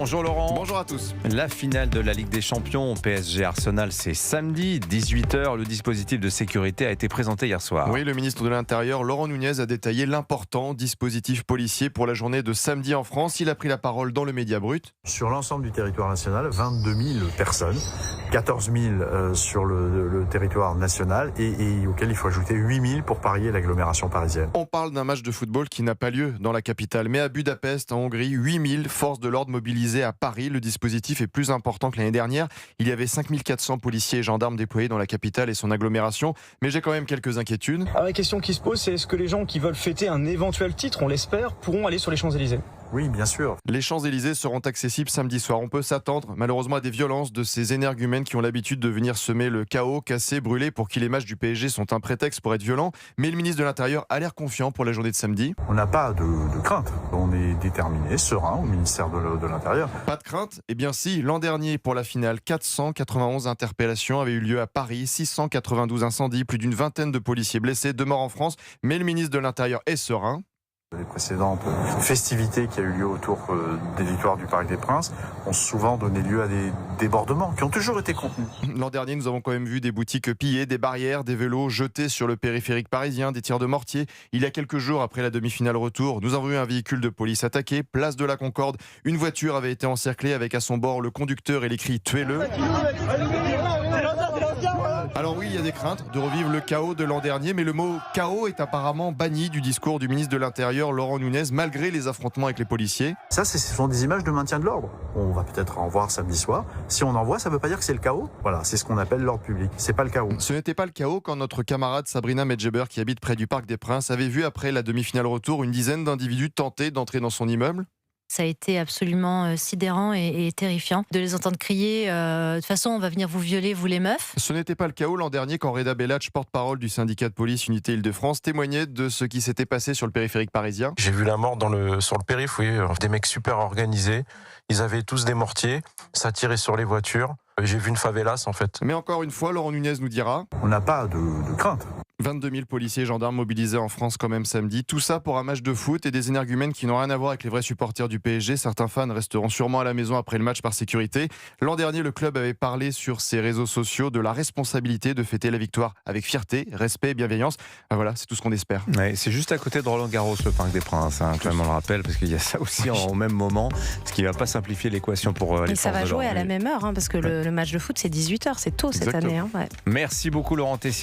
Bonjour Laurent. Bonjour à tous. La finale de la Ligue des Champions PSG Arsenal, c'est samedi 18h. Le dispositif de sécurité a été présenté hier soir. Oui, le ministre de l'Intérieur, Laurent Nunez, a détaillé l'important dispositif policier pour la journée de samedi en France. Il a pris la parole dans le Média Brut. Sur l'ensemble du territoire national, 22 000 personnes, 14 000 sur le territoire national et auquel il faut ajouter 8 000 pour parier l'agglomération parisienne. On parle d'un match de football qui n'a pas lieu dans la capitale, mais à Budapest, en Hongrie, 8 000 forces de l'ordre mobilisées à Paris. Le dispositif est plus important que l'année dernière. Il y avait 5 400 policiers et gendarmes déployés dans la capitale et son agglomération. Mais j'ai quand même quelques inquiétudes. La question qui se pose, c'est est-ce que les gens qui veulent fêter un éventuel titre, on l'espère, pourront aller sur les Champs-Élysées ? Oui, bien sûr. Les Champs-Élysées seront accessibles samedi soir. On peut s'attendre malheureusement à des violences de ces énergumènes qui ont l'habitude de venir semer le chaos, casser, brûler, pour qui les matchs du PSG sont un prétexte pour être violents. Mais le ministre de l'Intérieur a l'air confiant pour la journée de samedi. On n'a pas de crainte. On est déterminé, serein au ministère de l'Intérieur. Pas de crainte ? Eh bien si, l'an dernier pour la finale, 491 interpellations avaient eu lieu à Paris, 692 incendies, plus d'une vingtaine de policiers blessés, 2 morts en France. Mais le ministre de l'Intérieur est serein. Les précédentes festivités qui a eu lieu autour des victoires du Parc des Princes ont souvent donné lieu à des débordements qui ont toujours été contenus. L'an dernier, nous avons quand même vu des boutiques pillées, des barrières, des vélos jetés sur le périphérique parisien, des tirs de mortier. Il y a quelques jours, après la demi-finale retour, nous avons eu un véhicule de police attaqué, place de la Concorde. Une voiture avait été encerclée avec à son bord le conducteur et les cris « Tuez-le ». Alors oui, il y a des craintes de revivre le chaos de l'an dernier, mais le mot chaos est apparemment banni du discours du ministre de l'Intérieur, Laurent Nunez, malgré les affrontements avec les policiers. Ça, ce sont des images de maintien de l'ordre. On va peut-être en voir samedi soir. Si on en voit, ça ne veut pas dire que c'est le chaos. Voilà, c'est ce qu'on appelle l'ordre public. C'est pas le chaos. Ce n'était pas le chaos quand notre camarade Sabrina Medjeber, qui habite près du Parc des Princes, avait vu après la demi-finale retour une dizaine d'individus tenter d'entrer dans son immeuble. Ça a été absolument sidérant et terrifiant de les entendre crier de toute façon on va venir vous violer, vous les meufs. Ce n'était pas le chaos l'an dernier quand Reda Bellach, porte-parole du syndicat de police Unité Île-de-France, témoignait de ce qui s'était passé sur le périphérique parisien. J'ai vu la mort sur le périph', oui, des mecs super organisés. Ils avaient tous des mortiers, ça tirait sur les voitures. J'ai vu une favelas en fait. Mais encore une fois, Laurent Nunez nous dira... On n'a pas de crainte. 22 000 policiers et gendarmes mobilisés en France quand même samedi. Tout ça pour un match de foot et des énergumènes qui n'ont rien à voir avec les vrais supporters du PSG. Certains fans resteront sûrement à la maison après le match par sécurité. L'an dernier, le club avait parlé sur ses réseaux sociaux de la responsabilité de fêter la victoire avec fierté, respect et bienveillance. Voilà, c'est tout ce qu'on espère. Ouais, c'est juste à côté de Roland-Garros, le Parc des Princes, quand même on le rappelle, parce qu'il y a ça aussi au même moment, ce qui ne va pas simplifier l'équation pour les Et ça forces va de jouer l'ordre. à la même heure, parce que le match de foot c'est 18h, c'est tôt cette Exactement. année. Ouais. Merci beaucoup Laurent Tessier.